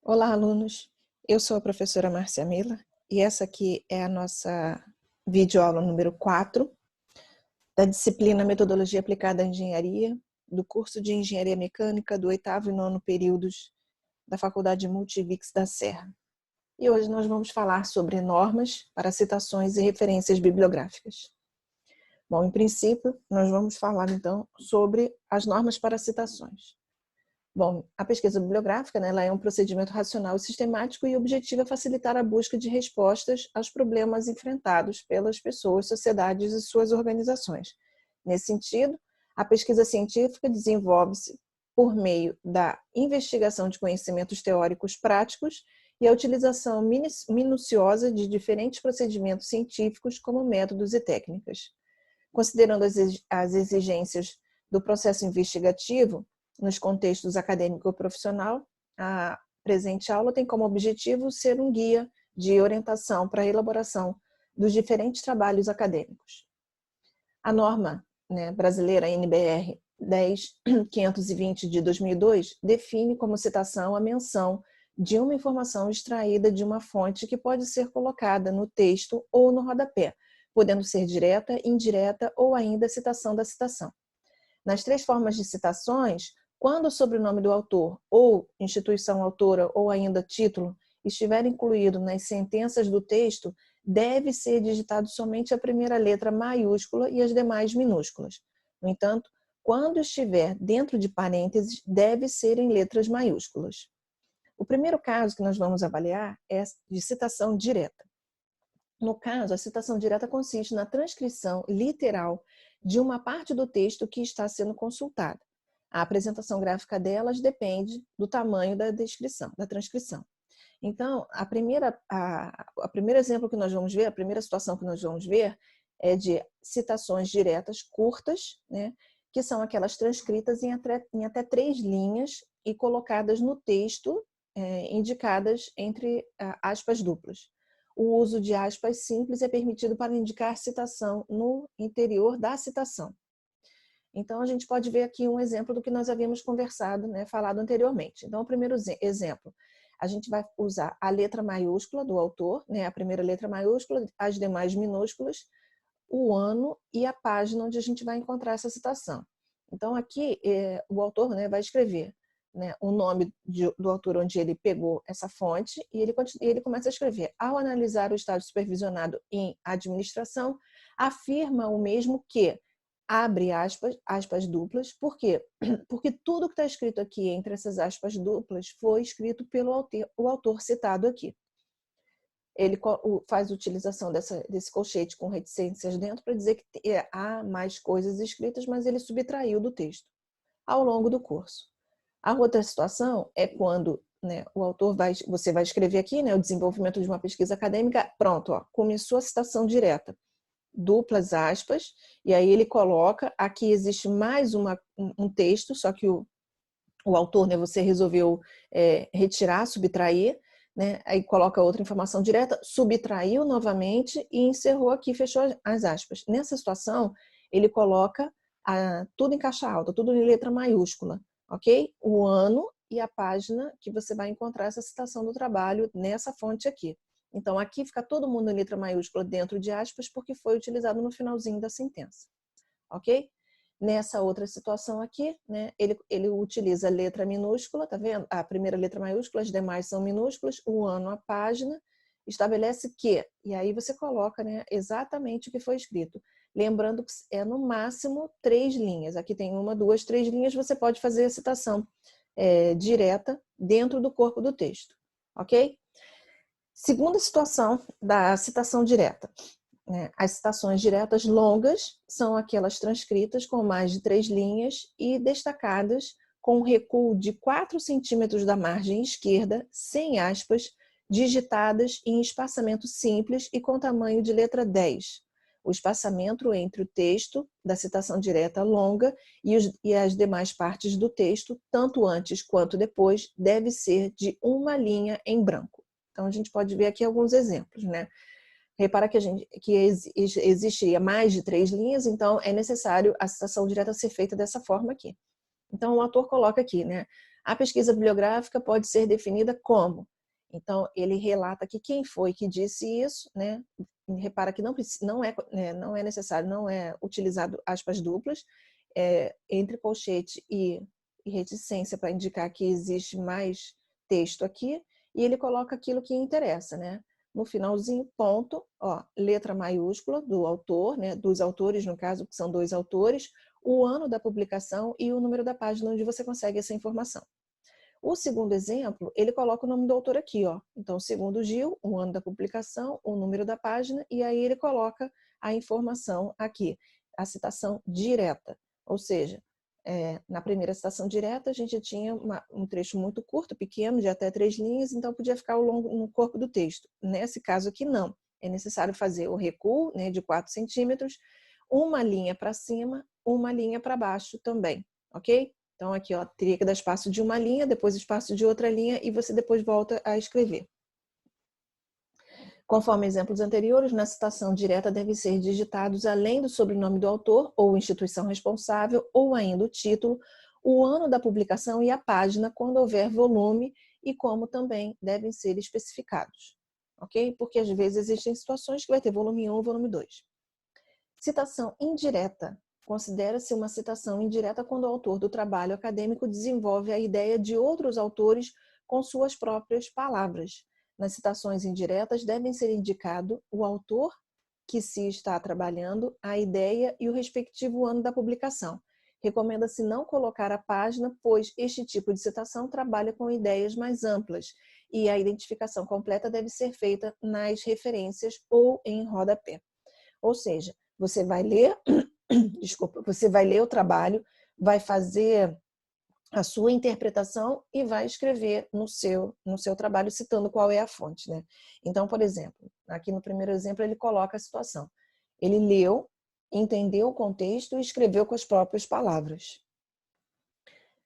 Olá, alunos! Eu sou a professora Márcia Miller e essa aqui é a nossa videoaula número 4 da disciplina Metodologia Aplicada à Engenharia, do curso de Engenharia Mecânica do 8º e 9º períodos da Faculdade Multivix da Serra. E hoje nós vamos falar sobre normas para citações e referências bibliográficas. Bom, em princípio, nós vamos falar então sobre as normas para citações. Bom, a pesquisa bibliográfica, ela é um procedimento racional e sistemático e o objetivo é facilitar a busca de respostas aos problemas enfrentados pelas pessoas, sociedades e suas organizações. Nesse sentido, a pesquisa científica desenvolve-se por meio da investigação de conhecimentos teóricos práticos e a utilização minuciosa de diferentes procedimentos científicos como métodos e técnicas. Considerando as exigências do processo investigativo, nos contextos acadêmico e profissional, a presente aula tem como objetivo ser um guia de orientação para a elaboração dos diferentes trabalhos acadêmicos. A norma brasileira NBR 10.520 de 2002 define como citação a menção de uma informação extraída de uma fonte que pode ser colocada no texto ou no rodapé, podendo ser direta, indireta ou ainda citação da citação. Nas três formas de citações, quando o sobrenome do autor ou instituição autora ou ainda título estiver incluído nas sentenças do texto, deve ser digitado somente a primeira letra maiúscula e as demais minúsculas. No entanto, quando estiver dentro de parênteses, deve ser em letras maiúsculas. O primeiro caso que nós vamos avaliar é de citação direta. No caso, a citação direta consiste na transcrição literal de uma parte do texto que está sendo consultada. A apresentação gráfica delas depende do tamanho da transcrição. Então, a primeiro exemplo que nós vamos ver, a primeira situação que nós vamos ver é de citações diretas curtas, que são aquelas transcritas em até 3 linhas e colocadas no texto, indicadas entre aspas duplas. O uso de aspas simples é permitido para indicar citação no interior da citação. Então, a gente pode ver aqui um exemplo do que nós havíamos conversado, falado anteriormente. Então, o primeiro exemplo, a gente vai usar a letra maiúscula do autor, a primeira letra maiúscula, as demais minúsculas, o ano e a página onde a gente vai encontrar essa citação. Então, aqui, o autor vai escrever o nome do autor onde ele pegou essa fonte e ele começa a escrever. Ao analisar o estágio supervisionado em administração, afirma o mesmo que, abre aspas, aspas duplas. Por quê? Porque tudo que está escrito aqui entre essas aspas duplas foi escrito pelo autor citado aqui. Ele faz utilização desse colchete com reticências dentro para dizer que há mais coisas escritas, mas ele subtraiu do texto ao longo do curso. A outra situação é quando o autor você vai escrever aqui, o desenvolvimento de uma pesquisa acadêmica, pronto, começou a citação direta, duplas aspas, e aí ele coloca, aqui existe mais um texto, só que o autor, você resolveu retirar, subtrair, aí coloca outra informação direta, subtraiu novamente e encerrou aqui, fechou as aspas. Nessa situação, ele coloca tudo em caixa alta, tudo em letra maiúscula, ok? O ano e a página que você vai encontrar essa citação do trabalho nessa fonte aqui. Então, aqui fica todo mundo em letra maiúscula dentro de aspas, porque foi utilizado no finalzinho da sentença, ok? Nessa outra situação aqui, ele utiliza a letra minúscula, tá vendo? A primeira letra maiúscula, as demais são minúsculas, o ano, a página, estabelece que, e aí você coloca exatamente o que foi escrito. Lembrando que é no máximo 3 linhas. Aqui tem 1, 2, 3 linhas, você pode fazer a citação direta dentro do corpo do texto, ok? Segunda situação da citação direta. As citações diretas longas são aquelas transcritas com mais de 3 linhas e destacadas com um recuo de 4 centímetros da margem esquerda, sem aspas, digitadas em espaçamento simples e com tamanho de letra 10. O espaçamento entre o texto da citação direta longa e as demais partes do texto, tanto antes quanto depois, deve ser de 1 linha em branco. Então, a gente pode ver aqui alguns exemplos, Repara que existiria mais de 3 linhas, então é necessário a citação direta ser feita dessa forma aqui. Então, o autor coloca aqui, A pesquisa bibliográfica pode ser definida como. Então, ele relata aqui quem foi que disse isso, né? Repara que não é necessário, não é utilizado aspas duplas, entre colchete e reticência para indicar que existe mais texto aqui, e ele coloca aquilo que interessa, né? No finalzinho, ponto, ó, letra maiúscula do autor, né? Dos autores, no caso, que são 2 autores, o ano da publicação e o número da página onde você consegue essa informação. O segundo exemplo, ele coloca o nome do autor aqui, ó. Então, segundo Gil, o ano da publicação, o número da página, e aí ele coloca a informação aqui, a citação direta. Ou seja, na primeira citação direta, a gente tinha um trecho muito curto, pequeno, de até 3 linhas, então podia ficar ao longo no corpo do texto. Nesse caso aqui, não. É necessário fazer o recuo, né, de 4 centímetros, uma linha para cima, uma linha para baixo também, ok? Então, aqui, ó, teria que dar espaço de uma linha, depois espaço de outra linha, e você depois volta a escrever. Conforme exemplos anteriores, na citação direta devem ser digitados, além do sobrenome do autor ou instituição responsável, ou ainda o título, o ano da publicação e a página, quando houver volume, e como também devem ser especificados. Ok? Porque às vezes existem situações que vai ter volume 1 e volume 2. Citação indireta. Considera-se uma citação indireta quando o autor do trabalho acadêmico desenvolve a ideia de outros autores com suas próprias palavras. Nas citações indiretas devem ser indicado o autor que se está trabalhando, a ideia e o respectivo ano da publicação. Recomenda-se não colocar a página, pois este tipo de citação trabalha com ideias mais amplas e a identificação completa deve ser feita nas referências ou em rodapé. Ou seja, você vai ler, você vai ler o trabalho, vai fazer a sua interpretação e vai escrever no seu trabalho citando qual é a fonte, né? Então, por exemplo, aqui no primeiro exemplo ele coloca a situação. Ele leu, entendeu o contexto e escreveu com as próprias palavras.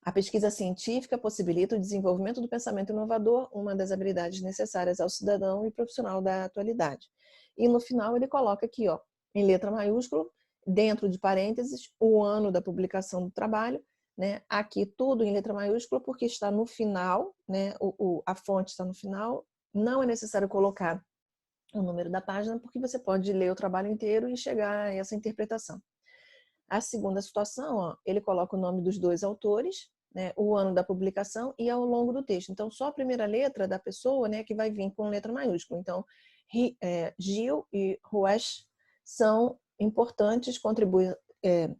A pesquisa científica possibilita o desenvolvimento do pensamento inovador, uma das habilidades necessárias ao cidadão e profissional da atualidade. E no final ele coloca aqui, ó, em letra maiúscula, dentro de parênteses, o ano da publicação do trabalho, né? Aqui tudo em letra maiúscula porque está no final, né? A fonte está no final. Não é necessário colocar o número da página porque você pode ler o trabalho inteiro e chegar a essa interpretação. A segunda situação, ó, ele coloca o nome dos 2 autores, né, o ano da publicação e ao longo do texto. Então, só a primeira letra da pessoa, né, que vai vir com letra maiúscula. Então, Gil e Ruesch são importantes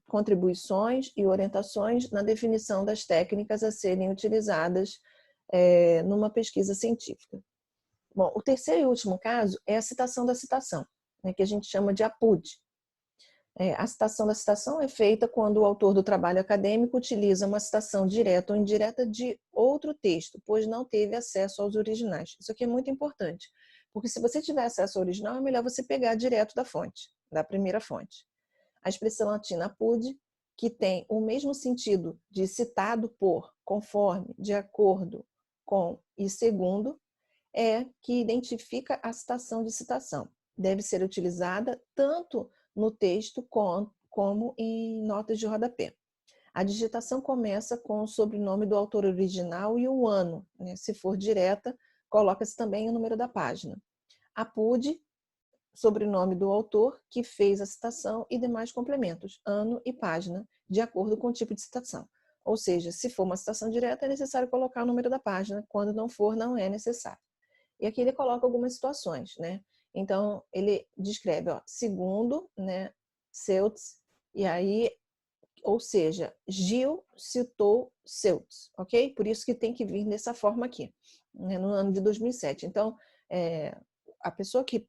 contribuições e orientações na definição das técnicas a serem utilizadas numa pesquisa científica. Bom, o terceiro e último caso é a citação da citação, né, que a gente chama de APUD. A citação da citação é feita quando o autor do trabalho acadêmico utiliza uma citação direta ou indireta de outro texto, pois não teve acesso aos originais. Isso aqui é muito importante, porque se você tiver acesso ao original, é melhor você pegar direto da fonte, da primeira fonte. A expressão latina apud, que tem o mesmo sentido de citado por, conforme, de acordo com e segundo, que identifica a citação de citação. Deve ser utilizada tanto no texto como em notas de rodapé. A digitação começa com o sobrenome do autor original e o ano, né? Se for direta, coloca-se também o número da página. APUD, sobrenome do autor que fez a citação e demais complementos, ano e página, de acordo com o tipo de citação. Ou seja, se for uma citação direta, é necessário colocar o número da página, quando não for, não é necessário. E aqui ele coloca algumas situações, né? Então, ele descreve, ó, segundo, né, Seutz, e aí, ou seja, Gil citou Seutz, ok? Por isso que tem que vir dessa forma aqui, né, no ano de 2007. Então, a pessoa que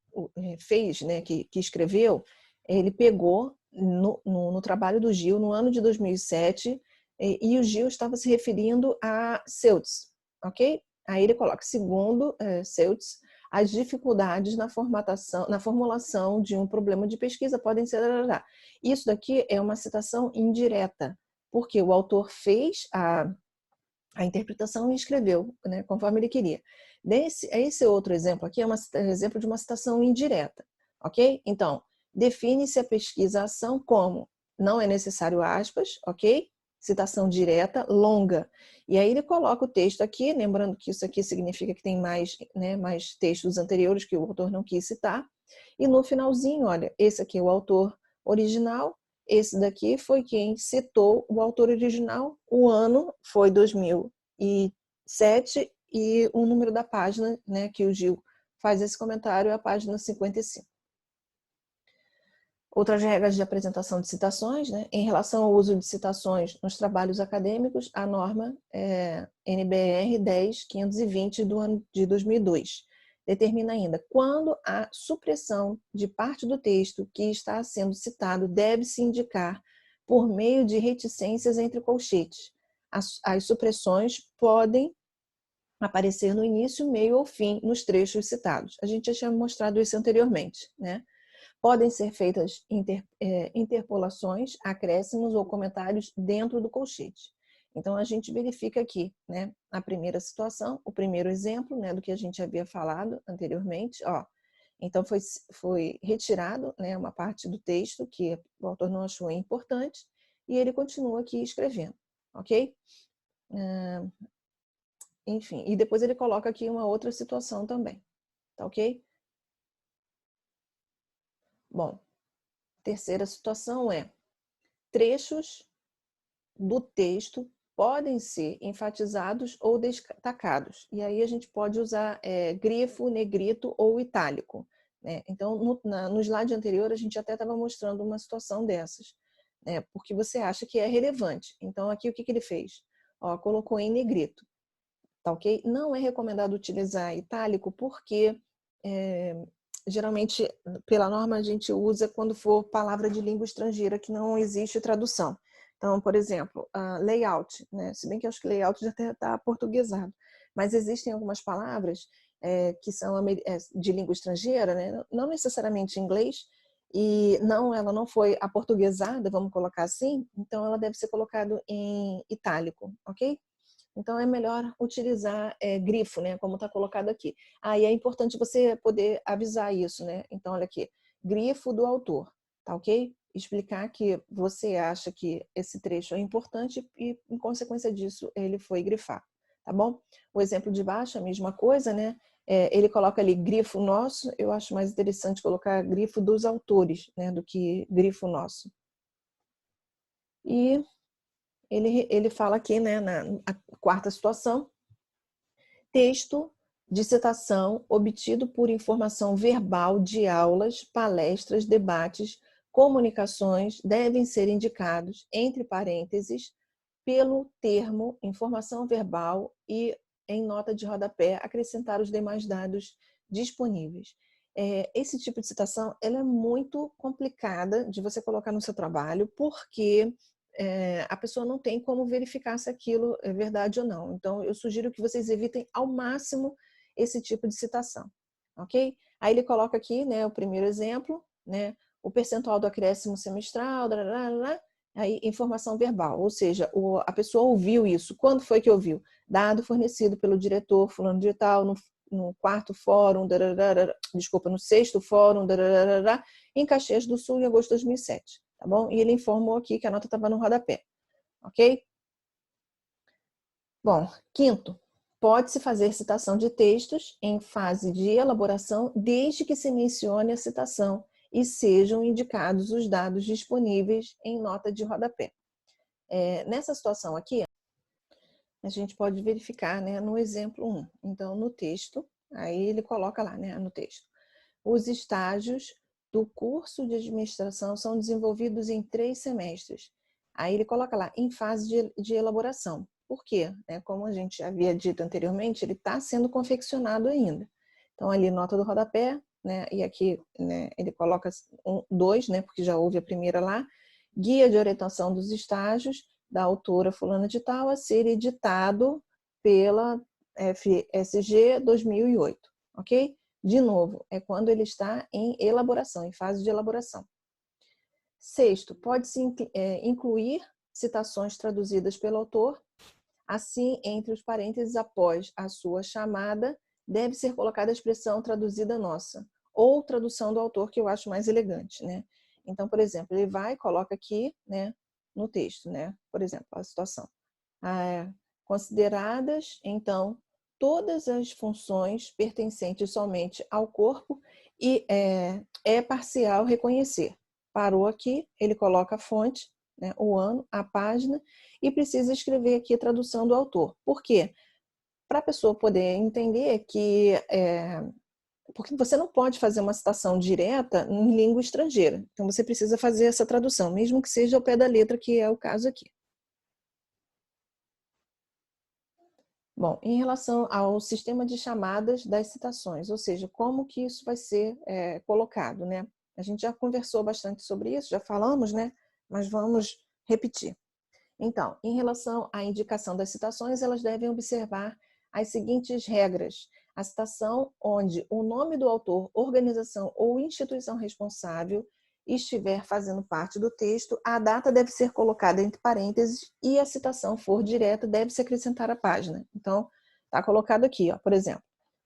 fez, né, que escreveu, ele pegou no trabalho do Gil, no ano de 2007, e o Gil estava se referindo a Seutz, ok? Aí ele coloca, segundo Seutz, as dificuldades na formulação de um problema de pesquisa podem ser... Isso daqui é uma citação indireta, porque o autor fez a interpretação e escreveu, né, conforme ele queria. Esse outro exemplo aqui é um exemplo de uma citação indireta, ok? Então, define-se a pesquisa-ação como não é necessário aspas, ok? citação direta, longa. E aí ele coloca o texto aqui, lembrando que isso aqui significa que tem mais, né, mais textos anteriores que o autor não quis citar. E no finalzinho, olha, esse aqui é o autor original, esse daqui foi quem citou o autor original, o ano foi 2007 e o número da página, né, que o Gil faz esse comentário é a página 55. Outras regras de apresentação de citações, né? Em relação ao uso de citações nos trabalhos acadêmicos, a norma NBR 10.520 do ano de 2002 determina ainda quando a supressão de parte do texto que está sendo citado deve-se indicar por meio de reticências entre colchetes. As supressões podem aparecer no início, meio ou fim nos trechos citados. A gente já tinha mostrado isso anteriormente, né? Podem ser feitas interpolações, acréscimos ou comentários dentro do colchete. Então, a gente verifica aqui, né, a primeira situação, o primeiro exemplo, né, do que a gente havia falado anteriormente. Ó. Então, foi retirado, né, uma parte do texto que o autor não achou importante e ele continua aqui escrevendo, ok? Enfim, e depois ele coloca aqui uma outra situação também, tá ok? Bom, terceira situação é trechos do texto podem ser enfatizados ou destacados. E aí a gente pode usar grifo, negrito ou itálico. Né? Então, no slide anterior, a gente até estava mostrando uma situação dessas, né? Porque você acha que é relevante. Então, aqui o que ele fez? Ó, colocou em negrito. Tá ok? Não é recomendado utilizar itálico porque geralmente, pela norma, a gente usa quando for palavra de língua estrangeira que não existe tradução. Então, por exemplo, layout, né? Se bem que eu acho que layout já está portuguesado, mas existem algumas palavras que são de língua estrangeira, né? Não necessariamente em inglês, e ela não foi aportuguesada, vamos colocar assim, então ela deve ser colocada em itálico, ok? Então é melhor utilizar grifo, né, como está colocado aqui. E é importante você poder avisar isso, né? Então olha aqui, grifo do autor, tá ok? Explicar que você acha que esse trecho é importante e, em consequência disso, ele foi grifado, tá bom? O exemplo de baixo, a mesma coisa, né? Ele coloca ali grifo nosso, eu acho mais interessante colocar grifo dos autores, né, do que grifo nosso. E ele fala aqui, né, na quarta situação, texto de citação obtido por informação verbal de aulas, palestras, debates, comunicações devem ser indicados, entre parênteses, pelo termo informação verbal e, em nota de rodapé, acrescentar os demais dados disponíveis. Esse tipo de citação ela é muito complicada de você colocar no seu trabalho, porque a pessoa não tem como verificar se aquilo é verdade ou não. Então, eu sugiro que vocês evitem ao máximo esse tipo de citação, ok? Aí ele coloca aqui, né, o primeiro exemplo, né, o percentual do acréscimo semestral, aí informação verbal, ou seja, a pessoa ouviu isso. Quando foi que ouviu? Dado fornecido pelo diretor fulano de tal, no quarto fórum, desculpa, no sexto fórum, em Caxias do Sul, em agosto de 2007. Tá bom? E ele informou aqui que a nota estava no rodapé, ok? Bom, quinto, pode-se fazer citação de textos em fase de elaboração desde que se mencione a citação e sejam indicados os dados disponíveis em nota de rodapé. Nessa situação aqui, a gente pode verificar, né, no exemplo 1. Então, no texto, aí ele coloca lá, né, no texto, os estágios do curso de administração são desenvolvidos em 3 semestres. Aí ele coloca lá, em fase de elaboração. Por quê? Como a gente havia dito anteriormente, ele está sendo confeccionado ainda. Então, ali, nota do rodapé, né? E aqui, né, ele coloca 2, né? Porque já houve a primeira lá. Guia de orientação dos estágios, da autora fulana de tal, a ser editado pela FSG 2008, ok? De novo, é quando ele está em elaboração, em fase de elaboração. Sexto, pode-se incluir citações traduzidas pelo autor. Assim, entre os parênteses após a sua chamada, deve ser colocada a expressão traduzida nossa, ou tradução do autor, que eu acho mais elegante, né? Então, por exemplo, ele vai, coloca aqui, né, no texto, né? Por exemplo, a situação. Consideradas, então, todas as funções pertencentes somente ao corpo e é parcial reconhecer. Parou aqui, ele coloca a fonte, né, o ano, a página, e precisa escrever aqui a tradução do autor. Por quê? Para a pessoa poder entender que porque você não pode fazer uma citação direta em língua estrangeira. Então, você precisa fazer essa tradução, mesmo que seja ao pé da letra, que é o caso aqui. Bom, em relação ao sistema de chamadas das citações, ou seja, como que isso vai ser colocado, né? A gente já conversou bastante sobre isso, já falamos, né? Mas vamos repetir. Então, em relação à indicação das citações, elas devem observar as seguintes regras. A citação onde o nome do autor, organização ou instituição responsável estiver fazendo parte do texto, a data deve ser colocada entre parênteses e a citação for direta, deve se acrescentar à página. Então, está colocado aqui, ó, por exemplo.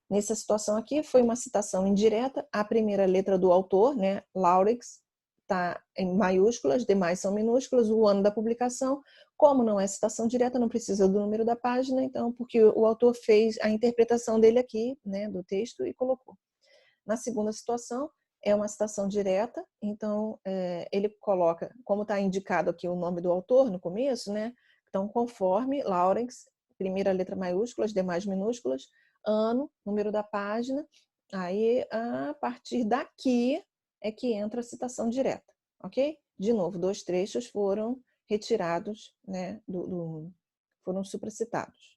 Nessa situação aqui, foi uma citação indireta, a primeira letra do autor, né, Laurix, está em maiúsculas, demais são minúsculas, o ano da publicação. Como não é citação direta, não precisa do número da página, então, porque o autor fez a interpretação dele aqui, né, do texto e colocou. Na segunda situação, é uma citação direta, então ele coloca, como está indicado aqui o nome do autor no começo, né? Então, conforme Lawrence, primeira letra maiúsculas, demais minúsculas, ano, número da página, aí a partir daqui é que entra a citação direta, ok? De novo, 2 trechos foram retirados, né, foram supracitados.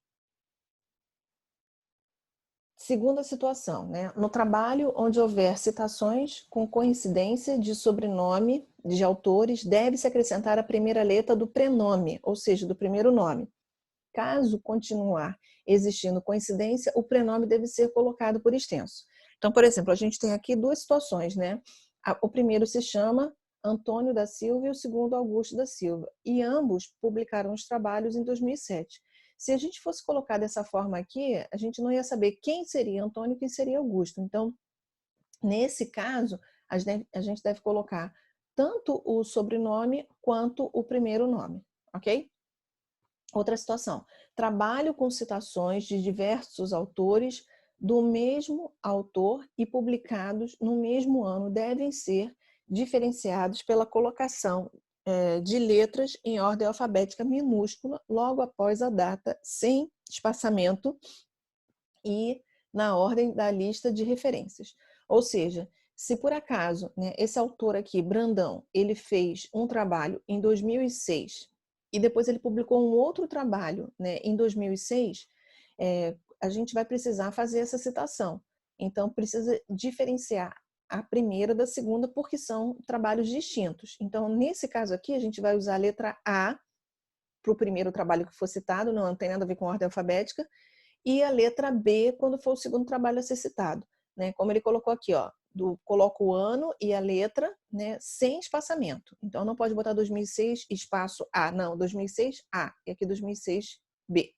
Segunda situação, né? No trabalho onde houver citações com coincidência de sobrenome de autores, deve-se acrescentar a primeira letra do prenome, ou seja, do primeiro nome. Caso continuar existindo coincidência, o prenome deve ser colocado por extenso. Então, por exemplo, a gente tem aqui 2 situações, né? O primeiro se chama Antônio da Silva e o segundo Augusto da Silva, e ambos publicaram os trabalhos em 2007. Se a gente fosse colocar dessa forma aqui, a gente não ia saber quem seria Antônio e quem seria Augusto. Então, nesse caso, a gente deve colocar tanto o sobrenome quanto o primeiro nome, ok? Outra situação, trabalho com citações de diversos autores do mesmo autor e publicados no mesmo ano devem ser diferenciados pela colocação de letras em ordem alfabética minúscula logo após a data, sem espaçamento e na ordem da lista de referências. Ou seja, se por acaso, né, esse autor aqui, Brandão, ele fez um trabalho em 2006 e depois ele publicou um outro trabalho, né, em 2006, a gente vai precisar fazer essa citação. Então, precisa diferenciar a primeira da segunda, porque são trabalhos distintos. Então, nesse caso aqui, a gente vai usar a letra A para o primeiro trabalho que for citado, não tem nada a ver com ordem alfabética, e a letra B quando for o segundo trabalho a ser citado, né? Como ele colocou aqui, ó, coloca o ano e a letra, né, sem espaçamento. Então não pode botar 2006 espaço A, não, 2006 A e aqui 2006 B.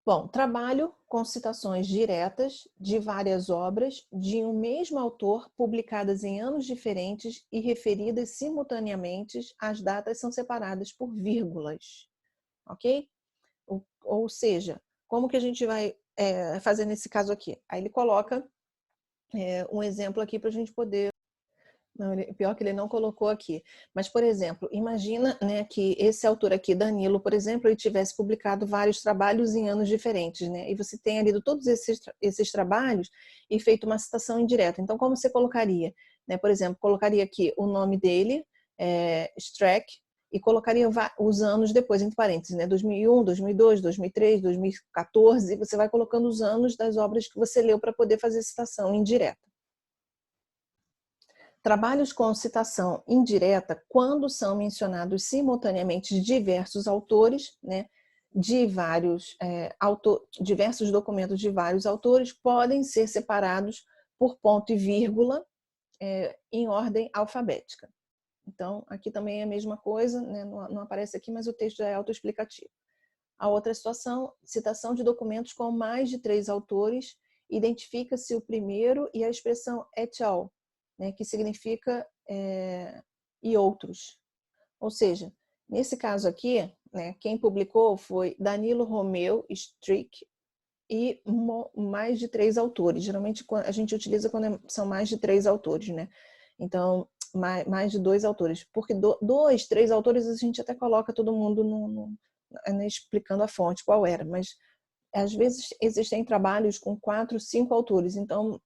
Bom, trabalho com citações diretas de várias obras de um mesmo autor publicadas em anos diferentes e referidas simultaneamente, as datas são separadas por vírgulas, ok? Ou seja, como que a gente vai fazer nesse caso aqui? Aí ele coloca um exemplo aqui para a gente poder... Não, pior que ele não colocou aqui. Mas, por exemplo, imagina, né, que esse autor aqui, Danilo, por exemplo, ele tivesse publicado vários trabalhos em anos diferentes, né? E você tenha lido todos esses trabalhos e feito uma citação indireta. Então, como você colocaria? Né? Por exemplo, colocaria aqui o nome dele, Streck, e colocaria os anos depois, entre parênteses, né? 2001, 2002, 2003, 2014, e você vai colocando os anos das obras que você leu para poder fazer citação indireta. Trabalhos com citação indireta, quando são mencionados simultaneamente diversos autores, né, diversos documentos de vários autores, podem ser separados por ponto e vírgula em ordem alfabética. Então, aqui também é a mesma coisa, né, não aparece aqui, mas o texto já é autoexplicativo. A outra situação, citação de documentos com mais de 3 autores, identifica-se o primeiro e a expressão et al., né, que significa e outros. Ou seja, nesse caso aqui, né, quem publicou foi Danilo Romeu Strick e mais de 3 autores. Geralmente a gente utiliza quando são mais de 3 autores, né? Então, mais de 2 autores. Porque 2, 3 autores a gente até coloca todo mundo explicando a fonte, qual era. Mas, às vezes, existem trabalhos com 4, 5 autores. Então,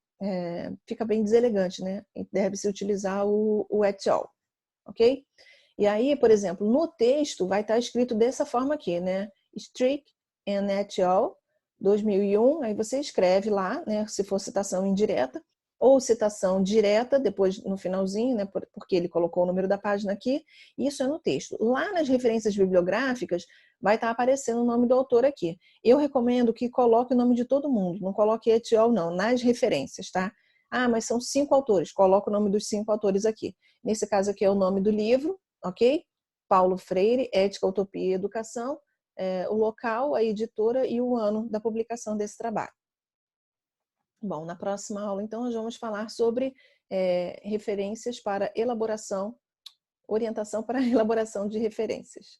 fica bem deselegante, né? Deve-se utilizar o et al, ok? E aí, por exemplo, no texto vai estar escrito dessa forma aqui, né? Strick and et al. 2001, aí você escreve lá, né, se for citação indireta, ou citação direta, depois no finalzinho, né, porque ele colocou o número da página aqui, isso é no texto. Lá nas referências bibliográficas, vai estar aparecendo o nome do autor aqui. Eu recomendo que coloque o nome de todo mundo, não coloque et al. Não, nas referências, tá? Ah, mas são 5 autores, coloca o nome dos 5 autores aqui. Nesse caso aqui é o nome do livro, ok? Paulo Freire, Ética, Utopia e Educação, o local, a editora e o ano da publicação desse trabalho. Bom, na próxima aula, então, nós vamos falar sobre referências para elaboração, orientação para elaboração de referências.